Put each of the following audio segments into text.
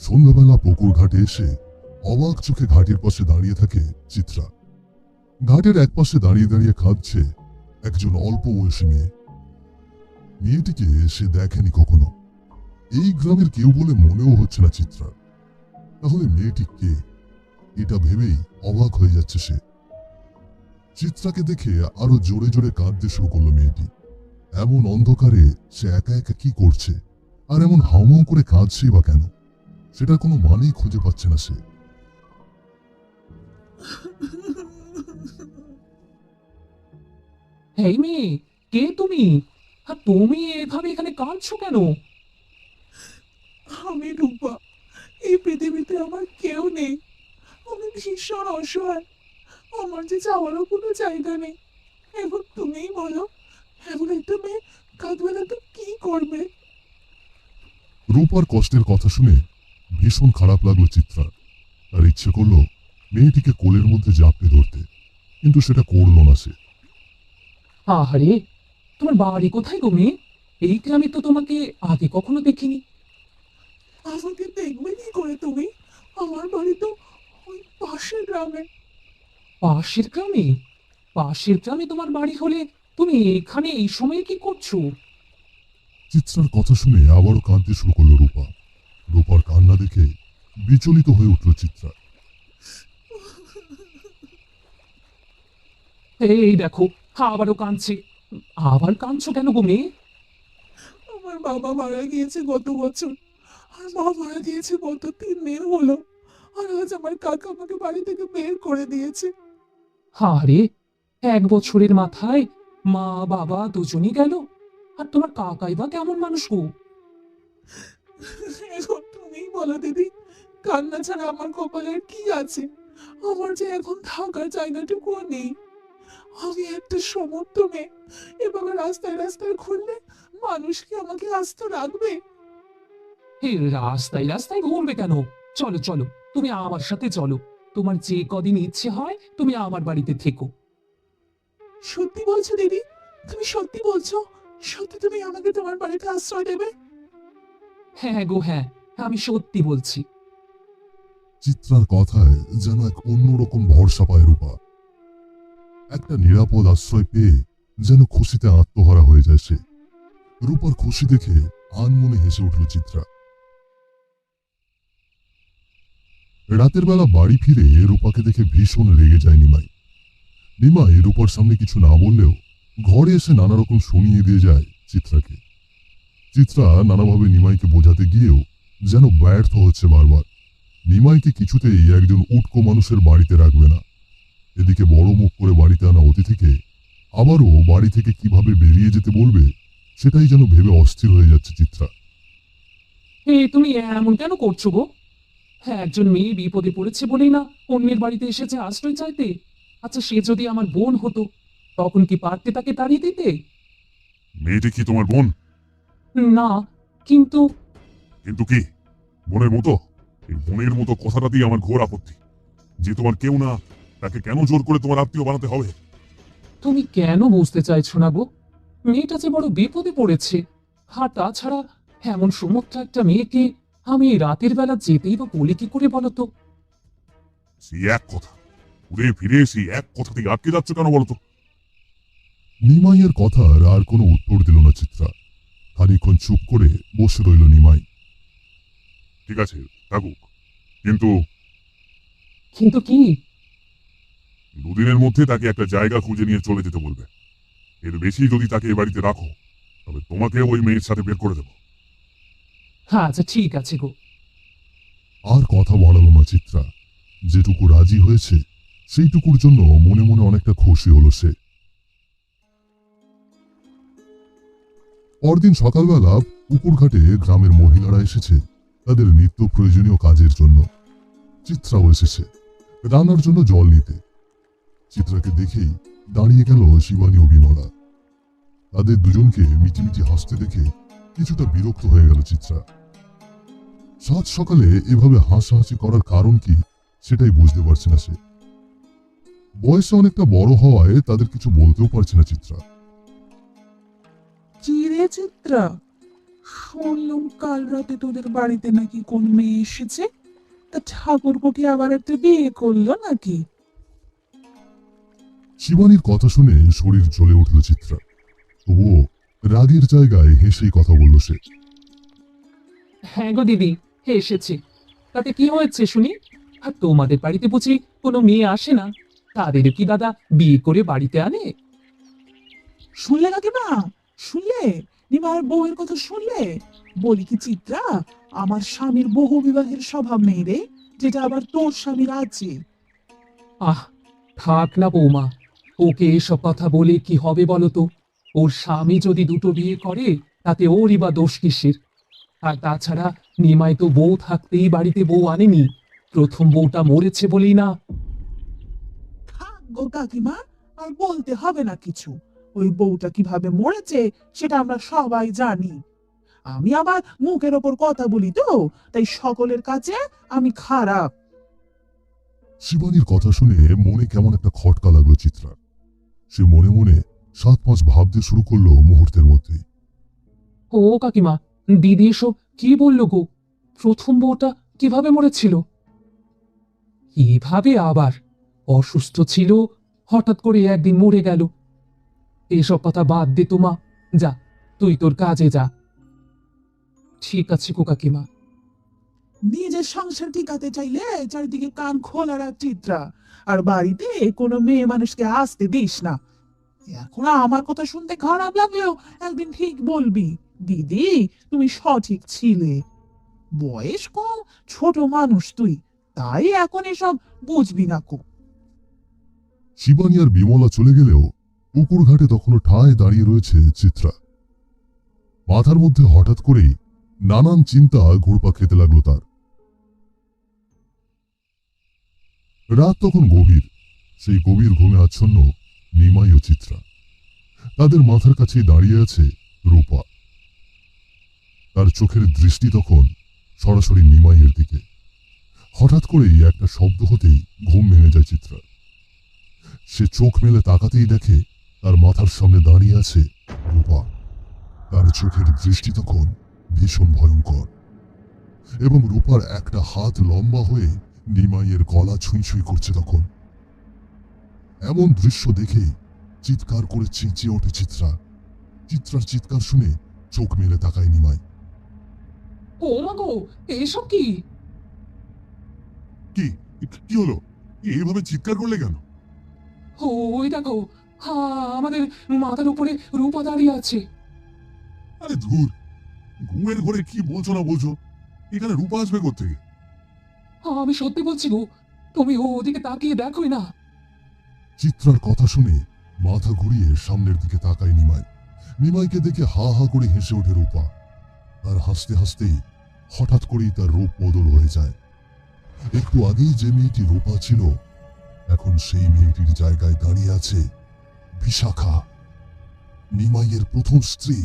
সন্ধ্যাবেলা পুকুর ঘাটে এসে অবাক চোখে ঘাটের পাশে দাঁড়িয়ে থাকে চিত্রা। ঘাটের এক পাশে দাঁড়িয়ে দাঁড়িয়ে কাঁদছে একজন অল্প বয়সী মেয়ে। মেয়েটিকে সে দেখেনি কখনো, এই গ্রামের কেউ বলে মনেও হচ্ছে না চিত্রা। তাহলে মেয়েটি কে, এটা ভেবেই অবাক হয়ে যাচ্ছে সে। চিত্রাকে দেখে আরো জোরে জোরে কাঁদতে শুরু করলো মেয়েটি। এমন অন্ধকারে সে একা একা কি করছে, আর এমন হাউমাউ করে কাঁদছেই বা কেন, সেটার কোনো মানেই খুঁজে পাচ্ছে না সে। এই মেয়ে, কে তুমি? আর তুমি এভাবে এখানে কাঁদছো কেন? আমি রূপা। এই পৃথিবীতে আমার কেউ নেই। আমি ভীষণ অসহায়। আমার যে যাওয়ারও কোনো জায়গা নেই। এখন তুমিই বলো, এমন একটা মেয়ে কাঁদবে না তো কি করবে? রূপার কষ্টের কথা শুনে ভীষণ খারাপ লাগলো চিত্রার। তার ইচ্ছে করলো মেয়েটিকে কোলের মধ্যে জাপটে ধরতে, কিন্তু সেটা করলো না সে। আহারে, তোমার বাড়ি কোথায় গো মেয়ে? এই গ্রামে তো তোমাকে আগে কখনো দেখিনি। আমাকে দেখবে কি করে তুমি? আমার বাড়ি তো ওই পাশের গ্রামে। পাশের গ্রামে? পাশের গ্রামে তোমার বাড়ি হলে তুমি এখানে এই সময়ে কি করছো? চিত্রার কথা শুনে আবারও কাঁদতে শুরু করলো রূপা। রূপার কান্না দেখে বিচলিত হয়ে উঠল চিত্রা। এই দেখো, আবারও কাঁদছে। আবার কাঁদছো কেন গো মেয়ে? আমার বাবা মারা গিয়েছে গত বছর, আর মা মারা গিয়েছে গত 3 দিন হলো। আর আজ আমার কাকা আমাকে বাড়ি থেকে বের করে দিয়েছে। আরে, 1 বছরের মাথায় মা বাবা দুজনই গেল। আর তোমার কাকাই বা কেমন মানুষ গো? এখন তুমিই বলো দিদি, কান্না ছাড়া আমার কপালে আর কি আছে? আমার যে এখন থাকার জায়গাটুকুও নেই। আমি একটা সমর্থ মেয়ে, এভাবে রাস্তায় রাস্তায় ঘুরলে মানুষ কি আমাকে আস্ত রাখবে? হে, রাস্তায় রাস্তায় ঘুরবে কেন? চলো চলো, তুমি আমার সাথে চলো। তোমার যে কদিন ইচ্ছে হয় তুমি আমার বাড়িতে থেকো। সত্যি বলছো দিদি? তুমি সত্যি বলছো? সত্যি তুমি আমাকে তোমার বাড়িতে আশ্রয় দেবে? হ্যাঁ গো হ্যাঁ, আমি সত্যি বলছি। চিত্রার কথায় যেন এক অন্যরকম ভরসা পায় রূপা। একটা নিরাপদ আশ্রয় পেয়ে যেন খুশিতে আত্মহারা হয়ে যায় সে। রূপার খুশি দেখে আনমনে হেসে উঠল চিত্রা। রাতের বেলা বাড়ি ফিরে রূপাকে দেখে ভীষণ রেগে যায় নিমাই। নিমাই রূপার সামনে কিছু না বললেও ঘরে এসে নানা রকম শুনিয়ে দিয়ে যায় চিত্রাকে। চিত্রা নানাভাবে নিমাইকে বোঝাতে গিয়েও যেন ব্যর্থ হচ্ছে বারবার। নিমাইকে কিছুতেই একজন উটকো মানুষের বাড়িতে রাখবে না। এদিকে বড় মুখ করে বাড়িতে আনা অতিথিকে আবারও বাড়ি থেকে কিভাবে বেরিয়ে যেতে বলবে, সেটাই যেন ভেবে অস্থির হয়ে যাচ্ছে চিত্রা। তুমি এমন কেন করছো গো? হ্যাঁ, একজন মেয়ে বিপদে পড়েছে বলেই না অন্যের বাড়িতে এসেছে আশ্রয় চাইতে? আচ্ছা, সে যদি আমার বোন হতো, তখন কি পারতে তাকে তাড়িয়ে দিতে? মেয়েটি কি তোমার বোন? না, কিন্তু কিন্তু কি বোনের মতো? এই বোনের মতো কথাটাতেই আমার ঘোর আপত্তি। যে তোমার কেউ না, তাকে কেন জোর করে তোমার আত্মীয় বানাতে হবে? তুমি কেন বুঝতে চাইছো না গো? মেয়েটা যে বড় বিপদে পড়েছে। আর তাছাড়া এমন সমর্থ একটা মেয়েকে আমি এই রাতের বেলা যেতেই বা বলি কি করে বলতো? সেই এক কথা, ঘুরে ফিরে সেই এক কথাতেই আটকে যাচ্ছ কেন বলতো? নিমাইয়ের কথার আর কোনো উত্তর দিল না চিত্রা। খানিকক্ষণ চুপ করে বসে রইল নিমাই। ঠিক আছে, থাকুক, কিন্তু কিন্তু কি? দুদিনের মধ্যে তাকে একটা জায়গা খুঁজে নিয়ে চলে যেতে বলবে। এর বেশি যদি তাকে এ বাড়িতে রাখো, তবে তোমাকে ওই মেয়ের সাথে বের করে দেবো। হ্যাঁ, আচ্ছা ঠিক আছে গো। আর কথা বাড়ালো না চিত্রা। যেটুকু রাজি হয়েছে সেইটুকুর জন্য মনে মনে অনেকটা খুশি হলো সে। পরদিন সকালবেলা পুকুর ঘাটে গ্রামের মহিলারা এসেছে তাদের নিত্য প্রয়োজনীয় কাজের জন্য। চিত্রাও এসেছে রান্নার জন্য জল নিতে। চিত্রাকে দেখেই দাঁড়িয়ে গেল শিবানী ও বিমলা। তাদের দুজনকে মিটিমিটি হাসতে দেখে কিছুটা বিরক্ত হয়ে গেল চিত্রা। সাত সকালে এভাবে হাসাহাসি করার কারণ কি, সেটাই বুঝতে পারছে না সে। বয়সে অনেকটা বড় হওয়ায় তাদের কিছু বলতেও পারছে না চিত্রা। কি রে চিত্রা, শুনলাম কাল রাতে তোদের বাড়িতে নাকি কোন মেয়ে এসেছে। তা ঠাকুরপো কি আবার একটা বিয়ে করলো নাকি? শিবানীর কথা শুনে শরীর জ্বলে উঠল চিত্রা। তবুও রাগের জায়গায় হেসেই কথা বলল সে। হ্যাঁ গো দিদি, এসেছে। তাতে কি হয়েছে শুনি? আর তোমাদের বাড়িতে বুঝি কোনো মেয়ে আসে না? তাদের কি দাদা বিয়ে করে বাড়িতে আনে? শুনলে কাকিমা? শুনলে? নিমার বউয়ের কথা শুনলে? বলি কি চিত্রা, আমার স্বামীর বহু বিবাহের স্বভাব নেই রে, যেটা আবার তোর স্বামীর আছে। আহ, থাক না বৌমা, ওকে এসব কথা বলে কি হবে বলো তো? ওর স্বামী যদি দুটো বিয়ে করে তাতে ওরই বা দোষ কিসের? আর তাছাড়া নিমাই তো বউ থাকতেই বাড়িতে বউ আনেনি, প্রথম বউটা মরেছে বলেই না। থাক গো কাকিমা, আর বলতে হবে না কিছু। ওই বউটা কিভাবে মরেছে সেটা আমরা সবাই জানি। আমি আবার মুখের ওপর কথা বলি তো, তাই সকলের কাছে আমি খারাপ। শিবানীর কথা শুনে মনে কেমন একটা খটকা লাগলো চিত্রার। সে মনে মনে 7-5 ভাবতে শুরু করলো মুহূর্তের মধ্যেই। ও কাকিমা, দিদি এসব কি বললো গো? প্রথম বউটা কিভাবে মরেছিল? কিভাবে আবার? অসুস্থ ছিল, হঠাৎ করে একদিন মরে গেল। এসব কথা বাদ দে তোমা, যা, তুই তোর কাজে যা। ঠিক আছে গো কাকিমা। নিজের সংসার টিকাতে চাইলে চারিদিকে কান খোলা রাখ চিত্রা, আর বাড়িতে কোনো মেয়ে মানুষকে আসতে দিস না। এখন আমার কথা শুনতে খারাপ লাগলেও একদিন ঠিক বলবি, দিদি তুমি সঠিক ছিলে। বয়স কম, ছোট মানুষ তুই, তাই এখন এসব বুঝবি না কো। শিবানী আর বিমলা চলে গেলেও পুকুর ঘাটে তখনও ঠায় দাঁড়িয়ে রয়েছে চিত্রা। মাথার মধ্যে হঠাৎ করেই নানান চিন্তা ঘুরপা খেতে লাগলো তার। রাত তখন গভীর। সেই গভীর ঘুমে আচ্ছন্ন নিমাই ও চিত্রা। তাদের মাথার কাছেই দাঁড়িয়ে আছে রূপা। তার চোখের দৃষ্টি তখন সরাসরি নিমাইয়ের দিকে। হঠাৎ করেই একটা শব্দ হতেই ঘুম ভেঙে যায় চিত্রা। সে চোখ মেলে তাকাতেই দেখে তার মাথার সামনে দাঁড়িয়ে আছে রূপা। তার চোখের দৃষ্টি তখন ভীষণ ভয়ঙ্কর, এবং রূপার একটা হাত লম্বা হয়ে নিমাইয়ের গলা ছুঁই ছুঁই করছে তখন। এমন দৃশ্য দেখেই চিৎকার করে চেঁচিয়ে ওঠে চিত্রা। চিত্রার চিৎকার শুনে চোখ মেলে তাকায় নিমাই। ও মা গো, এসব কি? কি কি হলো? এইভাবে চিৎকার করলে কেন? ওই দেখো, আমাদের মাথার উপরে রূপা দাঁড়িয়ে আছে। আরে ধুর, ঘুমের ঘরে কি বলছো না বলছো? এখানে রূপা আসবে কোত্থেকে? আমি সত্যি বলছি গো, তুমি ওদিকে তাকিয়ে দেখোই না। চিত্রার কথা শুনে মাথা ঘুরিয়ে সামনের দিকে তাকায় নিমাই। নিমাইকে দেখে হা হা করে হেসে ওঠে রূপা। আর হাসতে হাসতেই হঠাৎ করেই তার রূপ বদল হয়ে যায়। একটু আগেই যে মেয়েটি রূপা ছিল, এখন সেই মেয়েটির জায়গায় দাঁড়িয়ে আছে বিশাখা, নিমাইয়ের প্রথম স্ত্রী।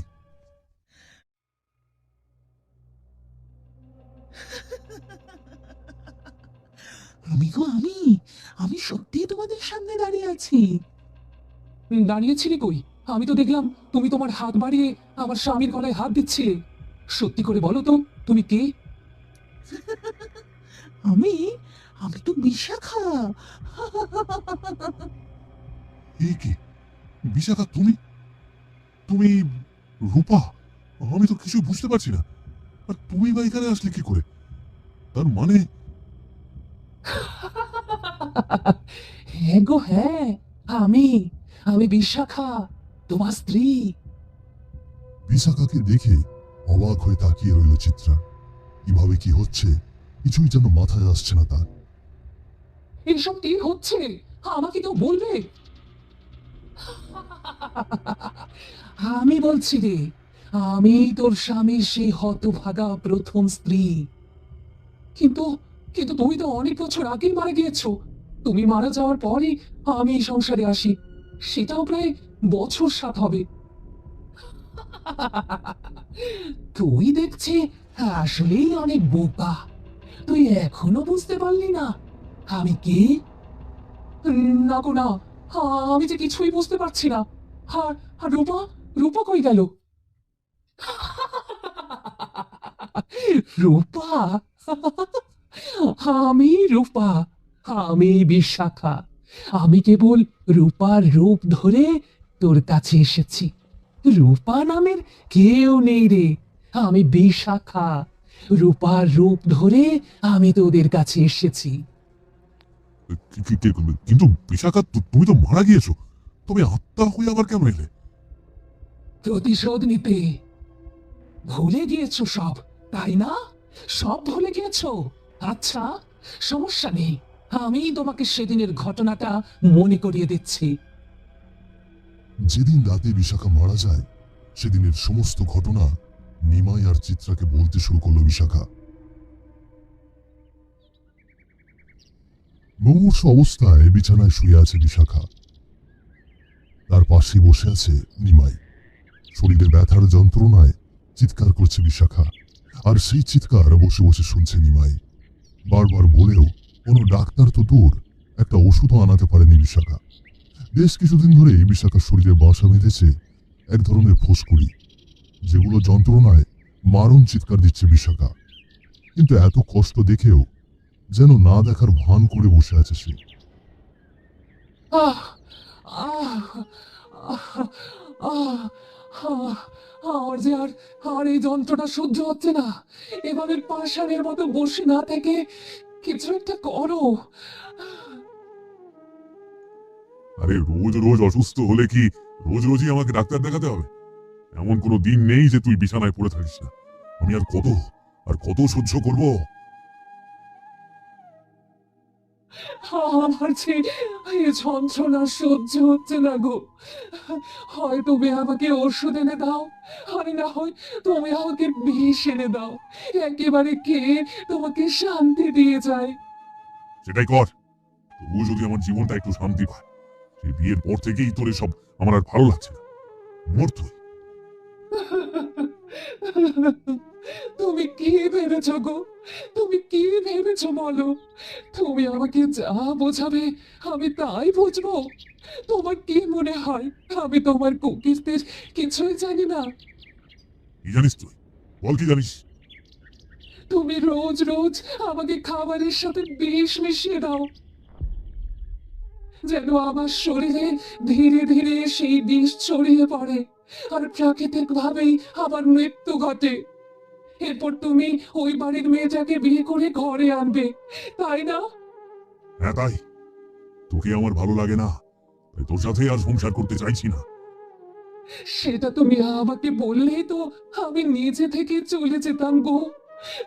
আমি গো আমি, আমি সত্যি তোমাদের সামনে দাঁড়িয়ে আছি। দাঁড়িয়েছিলি কই? আমি তো দেখলাম তুমি তোমার হাত বাড়িয়ে আমার স্বামীর গলায় হাত দিচ্ছিলে। সত্যি করে বলো তো, তুমি কে? আমি, আমি তো বিশাখা। এ কি বিশাখা, তুমি? তুমি রূপা? আমি তো কিছু বুঝতে পারছি না। আর তুমি বা এখানে আসলে কি করে? তার মানে হ্যাঁ গো হ্যাঁ, আমি আমি বিশাখা, তোমার স্ত্রী। বিশাখাকে দেখে অবাক হয়ে তাকিয়ে রইল চিত্রা। কিভাবে কি হচ্ছে কিছুই যেন মাথায় আসছে না তার। এসব কি হচ্ছে? আমাকে কেউ বলবে? আমি বলছি রে, আমি তোর স্বামীর সেই হতভাগা প্রথম স্ত্রী। কিন্তু কিন্তু তুমি তো অনেক বছর আগেই মারা গিয়েছো। তুমি মারা যাওয়ার পরই আমি এই সংসারে আসি, সেটাও প্রায় বছর 7 হবে। তুই দেখছি আসলেই অনেক বোকা। তুই এখনো বুঝতে পারলি না আমি কে? না গো না, আমি যে কিছুই বুঝতে পারছি না। আর আর রূপা, রূপা কই গেল? রূপা? আমি রূপা? আমি বিশাখা। আমি কেবল রূপার রূপ ধরে তোর কাছে এসেছি। রূপা নামের কেউ নেই রে। আমি বিশাখা। রূপার রূপ ধরে আমি তোদের কাছে এসেছি। কিন্তু বিশাখা, তুমি তো মারা গিয়েছো, তুমি আত্মা হয়ে আবার কেন এলে? প্রতিশোধ নিতে। ভুলে গিয়েছো সব, তাই না? সব ভুলে গিয়েছো? আচ্ছা, সমস্যা নেই। আমি তোমাকে সেদিনের ঘটনাটা মনে করিয়ে দিচ্ছি। যেদিন রাতে বিশাখা মারা যায় সেদিনের সমস্ত ঘটনা নিমাই আর চিত্রাকে বলতে শুরু করলো বিশাখা। মুমূর্ষু অবস্থায় বিছানায় শুয়ে আছে বিশাখা। তার পাশে বসে আছে নিমাই। শরীরে ব্যথার যন্ত্রণায় চিৎকার করছে বিশাখা, আর সেই চিৎকার বসে বসে শুনছে নিমাই। বারবার বলেও কোনো ডাক্তার তো দূর, একটা ওষুধও আনাতে পারেনি বিশাখা। বেশ কিছুদিন ধরে বিশাখার শরীরে বাসা বেঁধেছে এক ধরনের ফোসকুড়ি, যেগুলো যন্ত্রণায় মারণ চিৎকার দিচ্ছে বিশাখা। কিন্তু এত কষ্ট দেখেও যেন না দেখার ভান করে বসে আছে সে। আহ আহ আহ আহ আহ আমার যে আর এই যন্ত্রণা সহ্য হচ্ছে না। এভাবে পাষাণের মতো বসে না থেকে কিছু একটা করো। আরে রোজ রোজ অসুস্থ হলে কি রোজ রোজই আমাকে ডাক্তার দেখাতে হবে? এমন কোনো দিন নেই যে তুই বিছানায় পড়ে থাকিস না। আমি আর কত সহ্য করব? আমার যে এই যন্ত্রণা সহ্য হচ্ছে না গো। হয় তুমি আমাকে ওষুধ এনে দাও, আর না হয় তুমি আমাকে বিষ এনে দাও। একেবারে খেয়ে তোমাকে শান্তি দিয়ে যায়। সেটাই কর। তবুও যদি আমার জীবনটা একটু শান্তি পায়। সেই বিয়ের পর থেকেই তোর সব আমার আর ভালো লাগছে না। মর তুই। তুমি কি ভেবেছো গো? তুমি কি ভেবেছো বলো? তুমি আমাকে যা বোঝাবে আমি তাই বুঝবো? তোমার কি মনে হয় আমি তোমার কুকিজদের কিছুই জানি না? কি জানিস তুই? বল কি জানিস? তুমি রোজ রোজ আমাকে খাবারের সাথে বিষ মিশিয়ে দাও, যেন আমার শরীরে ধীরে ধীরে সেই বিষ ছড়িয়ে পড়ে আর প্রাকৃতিক ভাবেই আমার মৃত্যু ঘটে। এরপর তুমি ওই বাড়ির মেয়েটাকে বিয়ে করে ঘরে আনবে, তাই না? হ্যাঁ তাই। তোকে আমার ভালো লাগে না, তাই তোর সাথে আর সংসার করতে চাইছি না। সেটা তুমি আমাকে বললেই তো আমি নিজে থেকে চলে যেতাম গো।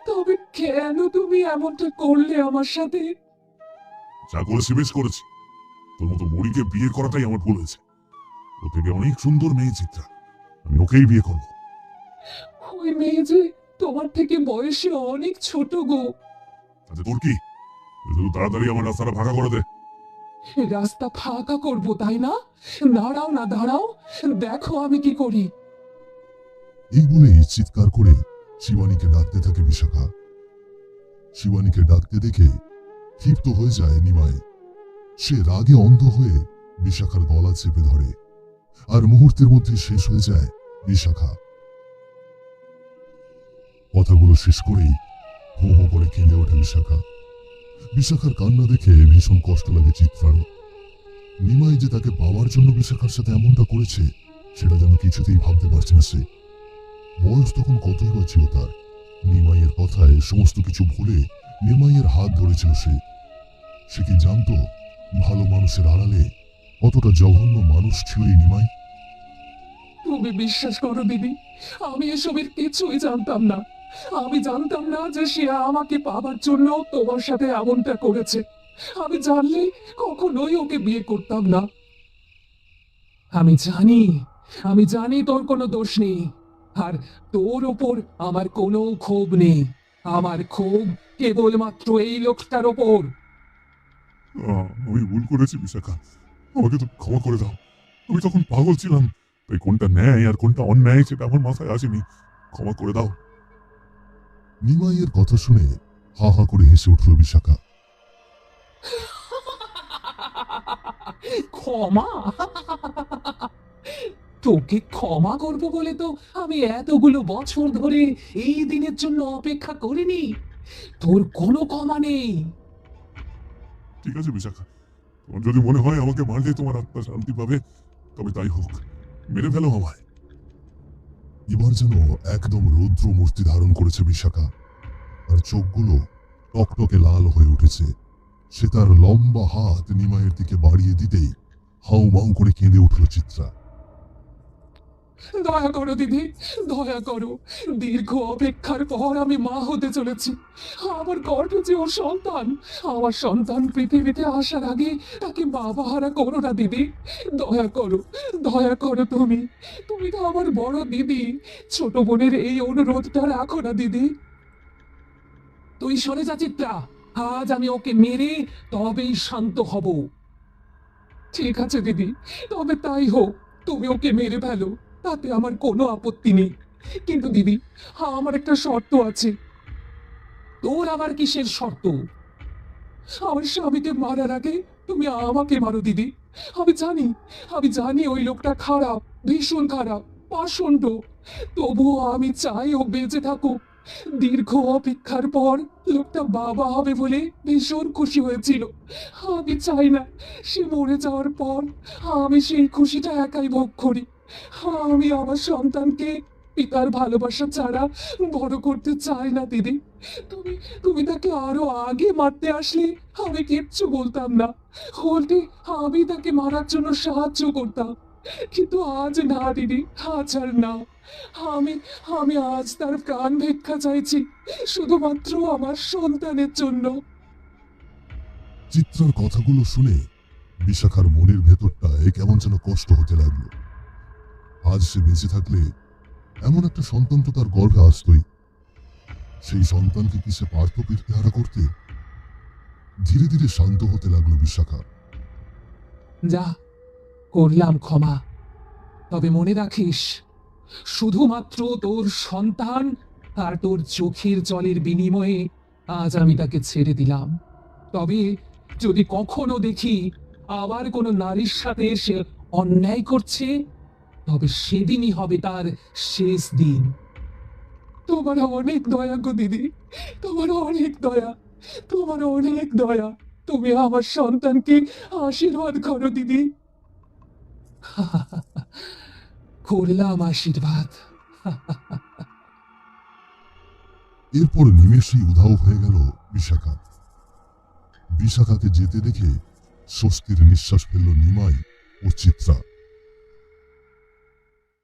তবে কেন তুমি এমনটা করলে আমার সাথে? যা করেছি বেশ করেছি। তোর মতো বুড়িকে বিয়ে করাটাই আমার ভুল হয়েছে। ওর থেকে অনেক সুন্দর মেয়ে চিত্রা, আমি ওকেই বিয়ে করবো। ওই মেয়ে যে তোমার থেকে বয়সে অনেক ছোট গো। তাতে তোর কি? তুই শুধু তাড়াতাড়ি আমার রাস্তাটা ফাঁকা করে দে। রাস্তা ফাঁকা করবো তাই না? দাঁড়াও না, দাঁড়াও, দেখো আমি কি করি। এই বলেই চিৎকার করে শিবানীকে ডাকতে থাকে বিশাখা। শিবানীকে ডাকতে দেখে ক্ষিপ্ত হয়ে যায় নিমাই। সে রাগে অন্ধ হয়ে বিশাখার গলা চেপে ধরে, আর মুহূর্তের মধ্যে শেষ হয়ে যায় বিশাখা। কথাগুলো শেষ করেই হো হো করে কেঁদে ওঠে বিশাখা। বিশাখার কান্না দেখে ভীষণ কষ্ট লাগে চিত্রারও। নিমাই যে তাকে পাওয়ার জন্য বিশাখার সাথে এমনটা করেছে সেটা যেন কিছুতেই ভাবতে পারছে না সে। বয়স তখন কতই বা ছিল তার। নিমাইয়ের কথায় সমস্ত কিছু ভুলে নিমাইয়ের হাত ধরেছিল সে। সে কি জানতো ভালো মানুষের আড়ালে কতটা জঘন্য মানুষ ছিল এই নিমাই? তুমি বিশ্বাস করো দিদি, আমি এসবের কিছুই জানতাম না। আমি জানতাম না যে সে আমাকে পাবার জন্য তোমার সাথে এমনটা করেছে। আমি জানলে কখনোই ওকে বিয়ে করতাম না। আমি জানি তোর কোনো দোষ নেই, আর তোর ওপর আমার কোনো ক্ষোভ নেই। আমার ক্ষোভ কেবলমাত্র এই লোকটার ওপর। আমি ভুল করেছি বিশাখা, আমাকে তো ক্ষমা করে দাও। আমি তখন পাগল ছিলাম, তাই কোনটা ন্যায় আর কোনটা অন্যায় সেটা আমার মাথায় আসেনি। ক্ষমা করে দাও। নিমাইয়ের কথা শুনে হা হা করে হেসে উঠল বিশাখা। ক্ষমা? তোকে ক্ষমা করব বলে তো আমি এতগুলো বছর ধরে এই দিনের জন্য অপেক্ষা করিনি। তোর কোনো ক্ষমা নেই। ঠিক আছে বিশাখা, তোমার যদি মনে হয় আমাকে মারলে তোমার আত্মা শান্তি পাবে, তবে তাই হোক, মেরে ফেলো আমায়। এবার যেন একদম রৌদ্র মূর্তি ধারণ করেছে বিশাখা। তার চোখগুলো টকটকে লাল হয়ে উঠেছে। সে তার লম্বা হাত নিমাইয়ের দিকে বাড়িয়ে দিতেই হাউ মাউ করে কেঁদে উঠল চিত্রা। দয়া করো দিদি, দয়া করো। দীর্ঘ অপেক্ষার পর আমি মা হতে চলেছি। আমার গর্ভে যে ওর সন্তান, আমার সন্তান পৃথিবীতে আসার আগে তাকে বাবা হারা করো না দিদি। দয়া করো, দয়া করো। তুমি তুমি তো আমার বড় দিদি। ছোট বোনের এই অনুরোধটা রাখো না দিদি। তুই সরে যা চিত্রা। আজ আমি ওকে মেরে তবেই শান্ত হব। ঠিক আছে দিদি, তবে তাই হোক। তুমি ওকে মেরে ফেলো, তাতে আমার কোনো আপত্তি নেই। কিন্তু দিদি, আমার একটা শর্ত আছে। তোর আবার কিসের শর্ত? আমার স্বামীকে মারার আগে তুমি আমাকে মারো দিদি। আমি জানি, আমি জানি ওই লোকটা খারাপ, ভীষণ খারাপ, পাষণ্ড। তবুও আমি চাই ও বেঁচে থাকুক। দীর্ঘ অপেক্ষার পর লোকটা বাবা হবে বলে ভীষণ খুশি হয়েছিল। আমি চাই না সে মরে যাওয়ার পর আমি সেই খুশিটা একাই ভোগ করি। আমি আমার সন্তানকে পিতার ভালোবাসা ছাড়া বড় করতে চাই না দিদি। তুমি তুমি তাকে আরো আগে মারতে আসলে আমি কিচ্ছু বলতাম না। উল্টে আমি তাকে মারার জন্য সাহায্য করতাম। কিন্তু আজ না দিদি, আজ আর না। আমি আমি আজ তার প্রাণ ভিক্ষা চাইছি, শুধুমাত্র আমার সন্তানের জন্য। চিত্রার কথাগুলো শুনে বিশাখার মনের ভেতরটায় কেমন যেন কষ্ট হতে লাগলো। আজ সে বেঁচে থাকলে এমন একটা সন্তান তো তার গর্ভে আসতই। সেই সন্তানকে কি সে পারত পিঠেহারা করতে? ধীরে ধীরে শান্ত হতে লাগলো বিশাখা। যা, করলাম ক্ষমা। তবে মনে রাখিস, শুধুমাত্র তোর সন্তান আর তোর চোখের জলের বিনিময়ে আজ আমি তাকে ছেড়ে দিলাম। তবে যদি কখনো দেখি আবার কোনো নারীর সাথে সে অন্যায় করছে, তবে সেদিনই হবে তার শেষ দিন। তোমার অনেক দয়া গো দিদি, তোমার অনেক দয়া, তোমার অনেক দয়া। তুমি আমার সন্তানকে আশীর্বাদ করো দিদি। করলাম আশীর্বাদ। এরপর নিমেষেই উধাও হয়ে গেল বিশাখা। বিশাখাকে যেতে দেখে স্বস্তির নিঃশ্বাস ফেলল নিমাই ও চিত্রা।